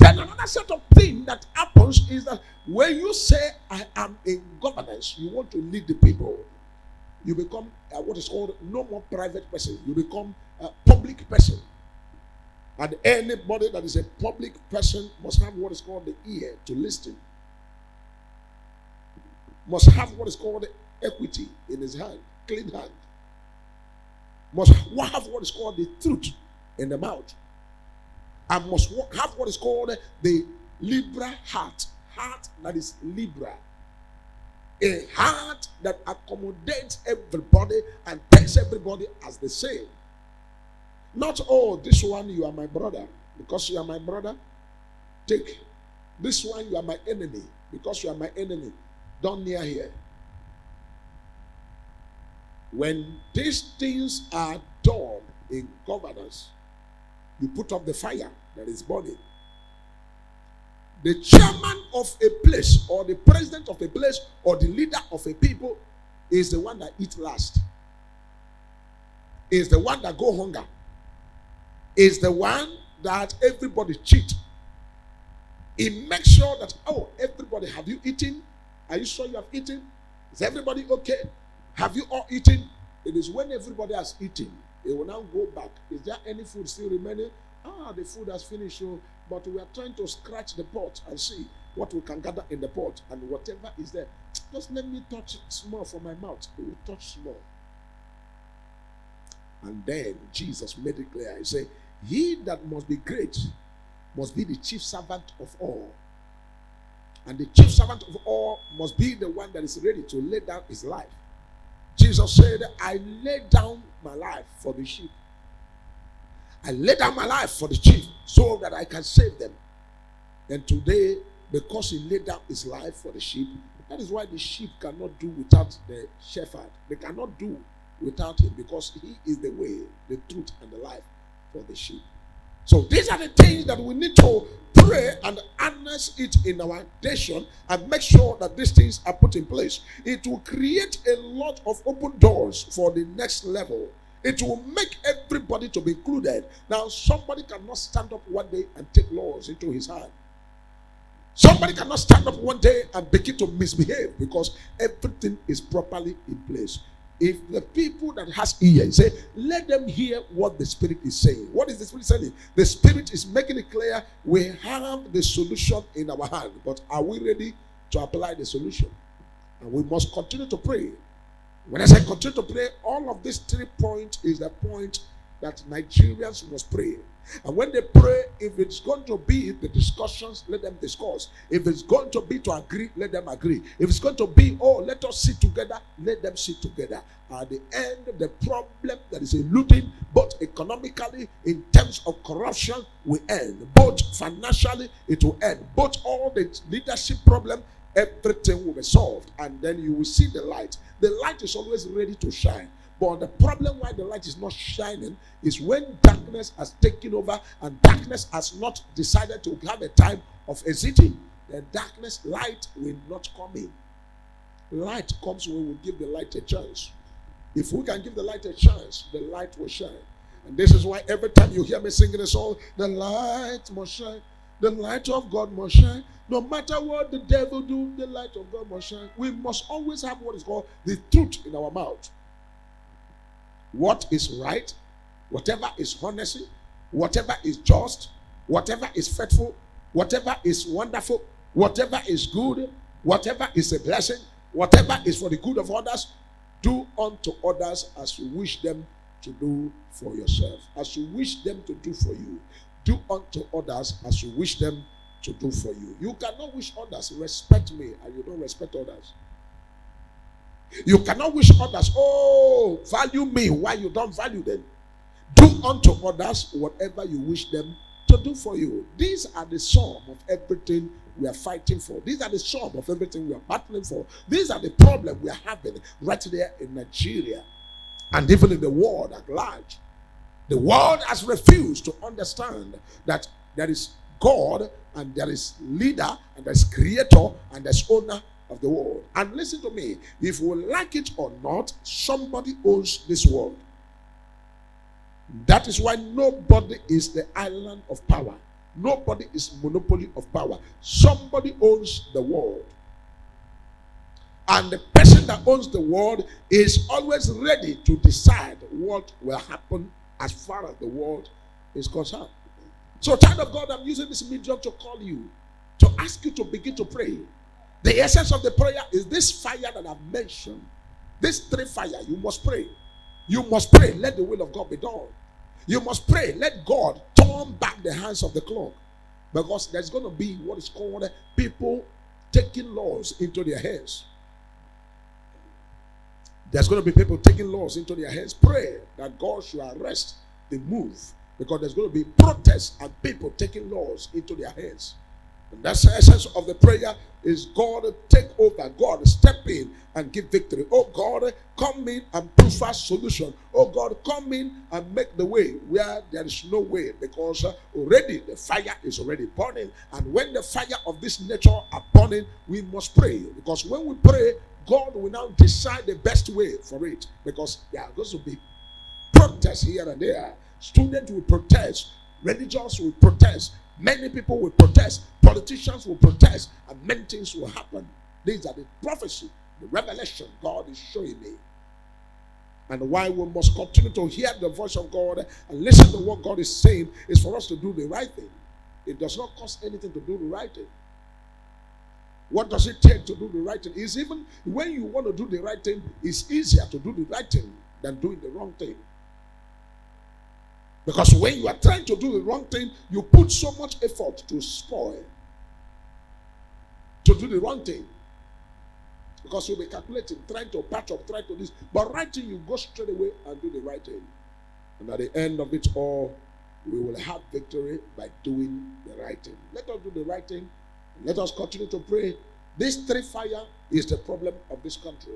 Then another set of things that happens is that when you say, I am in governance, you want to lead the people, you become what is called no more private person. You become a public person. And anybody that is a public person must have what is called the ear to listen. Must have what is called equity in his hand, clean hand. Must have what is called the truth in the mouth. And must have what is called the liberal heart. Heart that is liberal. A heart that accommodates everybody and takes everybody as the same. Not, oh, this one you are my brother. Because you are my brother, take. This one you are my enemy. Because you are my enemy, don't near here. When these things are done in governance, you put up the fire that is burning. The chairman of a place, or the president of a place, or the leader of a people is the one that eats last. Is the one that go hunger. Is the one that everybody cheat. He makes sure that, oh, everybody, have you eaten? Are you sure you have eaten? Is everybody okay? Have you all eaten? It is when everybody has eaten, it will now go back. Is there any food still remaining? The food has finished, so, but we are trying to scratch the pot and see what we can gather in the pot, and whatever is there, just let me touch small from my mouth. It will touch small. And then Jesus made it clear. He said, he that must be great must be the chief servant of all. And the chief servant of all must be the one that is ready to lay down his life. Jesus said, I lay down my life for the sheep. I lay down my life for the sheep so that I can save them. And today, because he laid down his life for the sheep, that is why the sheep cannot do without the shepherd. They cannot do without him, because he is the way, the truth, and the life for the sheep. So these are the things that we need to pray and harness it in our nation and make sure that these things are put in place. It will create a lot of open doors for the next level. It will make everybody to be included. Now, somebody cannot stand up one day and take laws into his hand. Somebody cannot stand up one day and begin to misbehave, because everything is properly in place. If the people that has ears say, let them hear what the Spirit is saying. What is the Spirit saying? The Spirit is making it clear we have the solution in our hand, but are we ready to apply the solution? And we must continue to pray. When I say continue to pray, all of these 3 points is the point that Nigerians must pray. And when they pray, if it's going to be the discussions, let them discuss. If it's going to be to agree, let them agree. If it's going to be, oh, let us sit together, let them sit together. At the end, the problem that is eluding, both economically, in terms of corruption, will end. Both financially, it will end. Both all the leadership problem, everything will be solved. And then you will see the light. The light is always ready to shine. But the problem why the light is not shining is when darkness has taken over and darkness has not decided to have a time of exiting. The darkness, light will not come in. Light comes when we give the light a chance. If we can give the light a chance, the light will shine. And this is why every time you hear me singing a song, the light must shine. The light of God must shine. No matter what the devil do, the light of God must shine. We must always have what is called the truth in our mouth. What is right, whatever is honesty, whatever is just, whatever is faithful, whatever is wonderful, whatever is good, whatever is a blessing, whatever is for the good of others, do unto others as you wish them to do for yourself. As you wish them to do for you, do unto others as you wish them to do for you. You cannot wish others, respect me, and you don't respect others. You cannot wish others, oh, value me, while you don't value them. Do unto others whatever you wish them to do for you. These are the sum of everything we are fighting for. These are the sum of everything we are battling for. These are the problems we are having right there in Nigeria and even in the world at large. The world has refused to understand that there is God and there is leader and there is creator and there is owner of the world. And listen to me, if we like it or not, somebody owns this world. That is why nobody is the island of power. Nobody is monopoly of power. Somebody owns the world. And the person that owns the world is always ready to decide what will happen as far as the world is concerned. So, child of God, I'm using this medium to call you, to ask you to begin to pray. The essence of the prayer is this fire that I've mentioned. This three fire, you must pray. You must pray, let the will of God be done. You must pray, let God turn back the hands of the clock. Because there's going to be what is called people taking laws into their hands. There's going to be people taking laws into their hands. Pray that God should arrest the move. Because there's going to be protests and people taking laws into their hands. And that's the essence of the prayer, is God take over, God step in and give victory. Oh God, come in and provide solution. Oh God, come in and make the way where there is no way, because already the fire is already burning. And when the fire of this nature are burning, we must pray, because when we pray, God will now decide the best way for it, because there are going to be protests here and there. Students will protest, religions will protest, many people will protest, politicians will protest, and many things will happen. These are the prophecy, the revelation God is showing me. And why we must continue to hear the voice of God and listen to what God is saying is for us to do the right thing. It does not cost anything to do the right thing. What does it take to do the right thing? Is even when you want to do the right thing, it's easier to do the right thing than doing the wrong thing. Because when you are trying to do the wrong thing, you put so much effort to spoil, to do the wrong thing. Because you'll be calculating, trying to patch up, trying to this. But right thing, you go straight away and do the right thing. And at the end of it all, we will have victory by doing the right thing. Let us do the right thing. Let us continue to pray. This three fire is the problem of this country.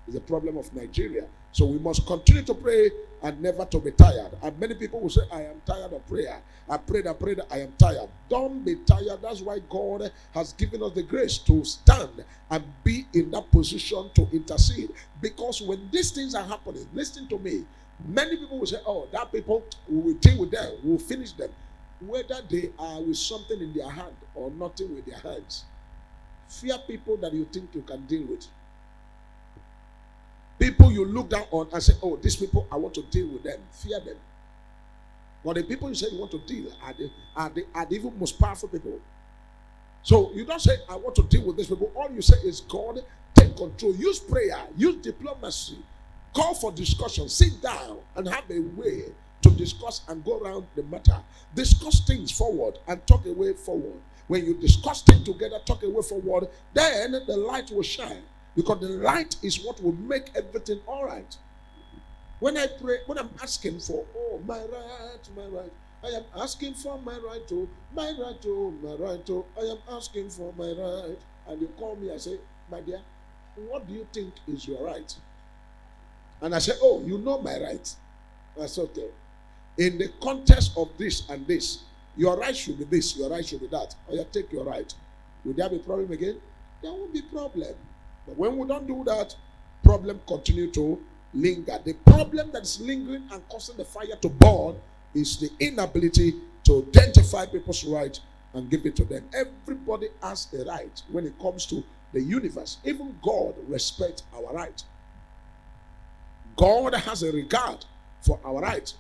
It's the problem of Nigeria. So we must continue to pray and never to be tired. And many people will say, I am tired of prayer. I prayed, I am tired. Don't be tired. That's why God has given us the grace to stand and be in that position to intercede. Because when these things are happening, listen to me, many people will say, oh, that people, we will deal with them, we will finish them. Whether they are with something in their hand or nothing with their hands. Fear people that you think you can deal with. People you look down on and say, oh, these people, I want to deal with them. Fear them. But the people you say you want to deal are the even most powerful people. So you don't say, I want to deal with these people. All you say is, God, take control. Use prayer. Use diplomacy. Call for discussion. Sit down and have a way to discuss and go around the matter. Discuss things forward and talk a way forward. When you discuss things together, talk a way forward, then the light will shine. Because the light is what will make everything all right. When I pray, when I'm asking for, oh, my right, I am asking for my right, oh, my right, oh, my right, oh, I am asking for my right. And you call me, I say, my dear, what do you think is your right? And I say, oh, you know my right. That's okay. In the context of this and this, your right should be this, your right should be that. Or you take your right. Will there be a problem again? There won't be problem. But when we don't do that, problem continue to linger. The problem that's lingering and causing the fire to burn is the inability to identify people's right and give it to them. Everybody has a right when it comes to the universe. Even God respects our right. God has a regard for our right.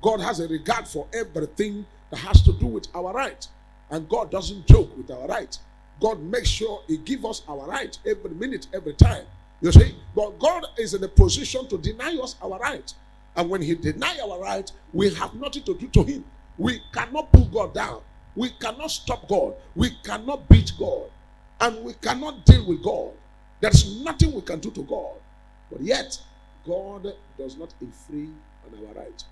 God has a regard for everything that has to do with our right. And God doesn't joke with our right. God makes sure He gives us our right every minute, every time. You see? But God is in a position to deny us our right. And when He denies our right, we have nothing to do to Him. We cannot pull God down. We cannot stop God. We cannot beat God. And we cannot deal with God. There's nothing we can do to God. But yet, God does not infringe on our right.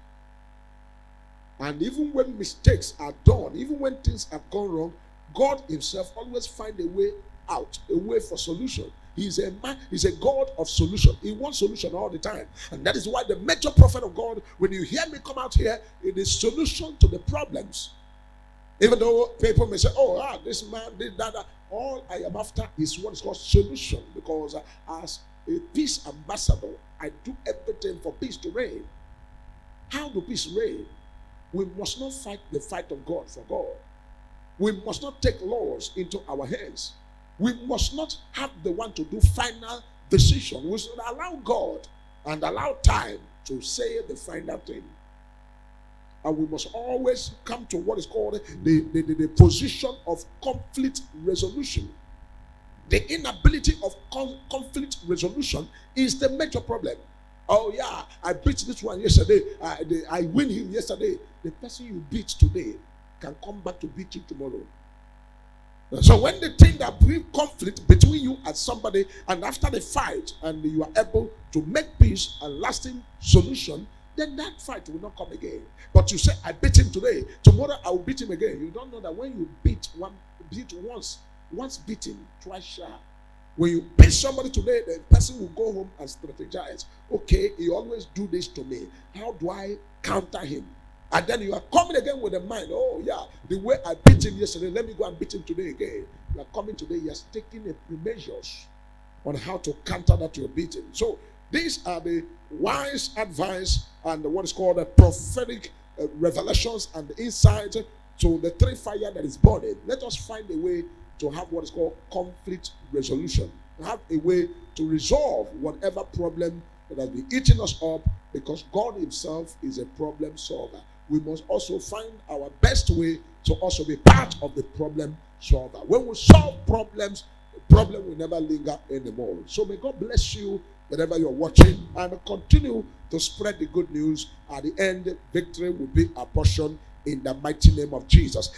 And even when mistakes are done, even when things have gone wrong, God Himself always finds a way out, a way for solution. He's a man, He's a God of solution. He wants solution all the time. And that is why the major prophet of God, when you hear me come out here, it is solution to the problems. Even though people may say, oh, this man did that. All I am after is what is called solution. Because as a peace ambassador, I do everything for peace to reign. How do peace reign? We must not fight the fight of God for God. We must not take laws into our hands. We must not have the one to do final decision. We should allow God and allow time to say the final thing. And we must always come to what is called the position of conflict resolution. The inability of conflict resolution is the major problem. Oh yeah, I beat this one yesterday. I win him yesterday. The person you beat today can come back to beat you tomorrow. So when the thing that brings conflict between you and somebody, and after the fight, and you are able to make peace and lasting solution, then that fight will not come again. But you say, I beat him today, tomorrow I will beat him again. You don't know that when you beat once beaten, twice shy. When you beat somebody today, the person will go home and strategize. Okay, he always do this to me. How do I counter him? And then you are coming again with a mind. Oh yeah, the way I beat him yesterday, let me go and beat him today again. You are coming today. You are taking measures on how to counter that you're beating. So these are the wise advice and what is called the prophetic revelations and the insight to the three fire that is burning. Let us find a way to have what is called conflict resolution. Have a way to resolve whatever problem that has been eating us up, because God himself is a problem solver. We must also find our best way to also be part of the problem solver. When we solve problems, the problem will never linger anymore. So may God bless you wherever you're watching, and continue to spread the good news. At the end, victory will be our portion in the mighty name of Jesus.